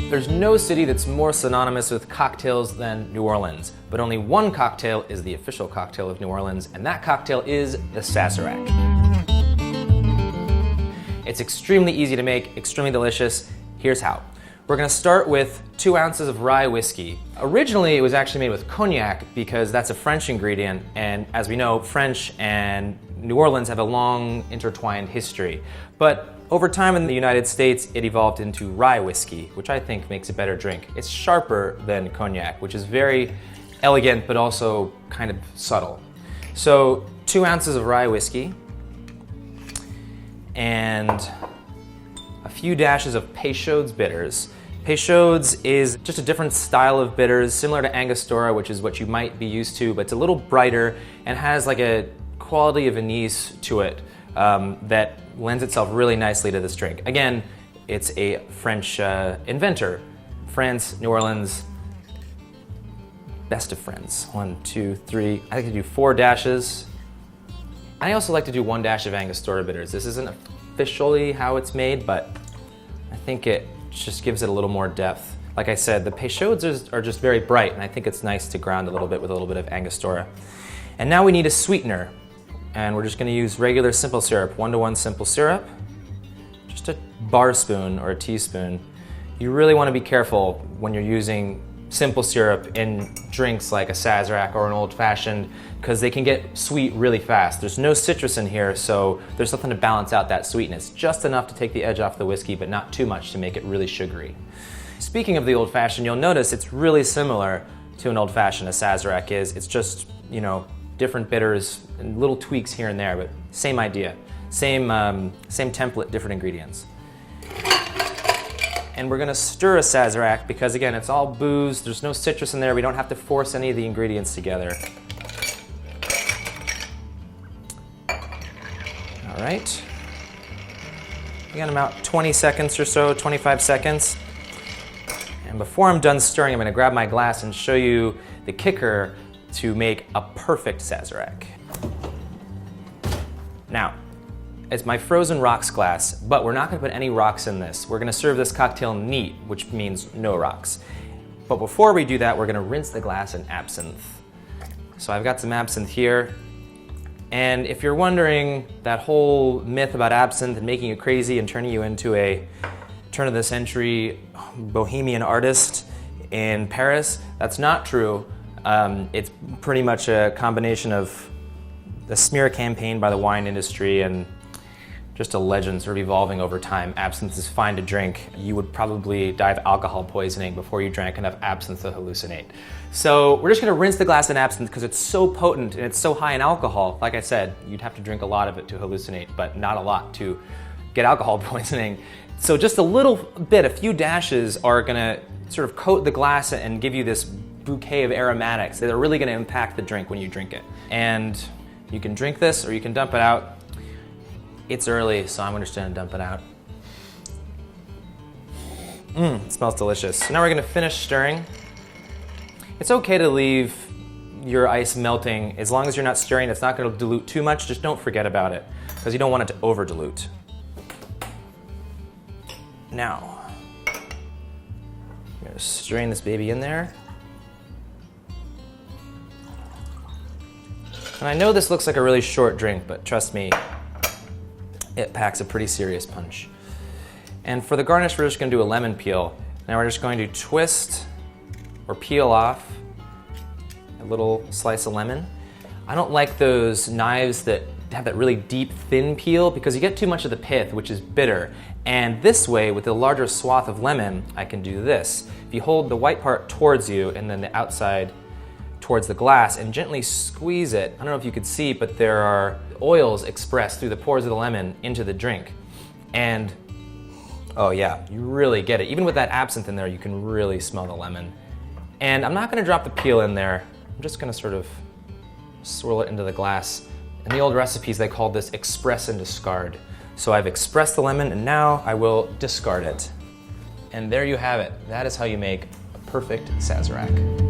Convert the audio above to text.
There's no city that's more synonymous with cocktails than New Orleans, but only one cocktail is the official cocktail of New Orleans, and that cocktail is the Sazerac. It's extremely easy to make, extremely delicious. Here's how. We're gonna start with 2 ounces of rye whiskey. Originally, it was actually made with cognac because that's a French ingredient, and as we know, French and New Orleans have a long intertwined history. But over time in the United States, it evolved into rye whiskey, which I think makes a better drink. It's sharper than cognac, which is very elegant, but also kind of subtle. So 2 ounces of rye whiskey and a few dashes of Peychaud's bitters. Peychaud's is just a different style of bitters, similar to Angostura, which is what you might be used to, but it's a little brighter and has like a quality of anise to it that lends itself really nicely to this drink. Again, it's a French inventor. France, New Orleans, best of friends. 1, 2, 3, I like to do 4 dashes. I also like to do 1 dash of Angostura bitters. This isn't officially how it's made, but I think it just gives it a little more depth. Like I said, the Peychauds are just very bright, and I think it's nice to ground a little bit with a little bit of Angostura. And now we need a sweetener. And we're just going to use regular simple syrup, 1-to-1 simple syrup, just a bar spoon or a teaspoon. You really want to be careful when you're using simple syrup in drinks like a Sazerac or an old fashioned, because they can get sweet really fast. There's no citrus in here, so there's something to balance out that sweetness. Just enough to take the edge off the whiskey, but not too much to make it really sugary. Speaking of the old fashioned, you'll notice it's really similar to an old fashioned, a Sazerac is. It's just, you know, different bitters and little tweaks here and there, but same idea. Same template, different ingredients. And we're gonna stir a Sazerac because again, it's all booze, there's no citrus in there, we don't have to force any of the ingredients together. All right. Again, about 20 seconds or so, 25 seconds. And before I'm done stirring, I'm gonna grab my glass and show you the kicker to make a perfect Sazerac. Now, it's my frozen rocks glass, but we're not gonna put any rocks in this. We're gonna serve this cocktail neat, which means no rocks. But before we do that, we're gonna rinse the glass in absinthe. So I've got some absinthe here. And if you're wondering that whole myth about absinthe and making you crazy and turning you into a turn of the century bohemian artist in Paris, that's not true. It's pretty much a combination of a smear campaign by the wine industry and just a legend sort of evolving over time. Absinthe is fine to drink. You would probably die of alcohol poisoning before you drank enough absinthe to hallucinate. So we're just gonna rinse the glass in absinthe because it's so potent and it's so high in alcohol. Like I said, you'd have to drink a lot of it to hallucinate, but not a lot to get alcohol poisoning. So just a little bit, a few dashes are gonna sort of coat the glass and give you this bouquet of aromatics that are really gonna impact the drink when you drink it. And you can drink this or you can dump it out. It's early, so I'm just gonna dump it out. It smells delicious. So now we're gonna finish stirring. It's okay to leave your ice melting as long as you're not stirring. It's not gonna dilute too much, just don't forget about it because you don't want it to over dilute. Now, I'm gonna strain this baby in there. And I know this looks like a really short drink, but trust me, it packs a pretty serious punch. And for the garnish, we're just gonna do a lemon peel. Now we're just going to twist or peel off a little slice of lemon. I don't like those knives that have that really deep, thin peel because you get too much of the pith, which is bitter. And this way, with a larger swath of lemon, I can do this. If you hold the white part towards you and then the outside towards the glass and gently squeeze it, I don't know if you could see, but there are oils expressed through the pores of the lemon into the drink. And oh yeah, you really get it. Even with that absinthe in there, you can really smell the lemon. And I'm not gonna drop the peel in there. I'm just gonna sort of swirl it into the glass. In the old recipes, they called this express and discard. So I've expressed the lemon and now I will discard it. And there you have it. That is how you make a perfect Sazerac.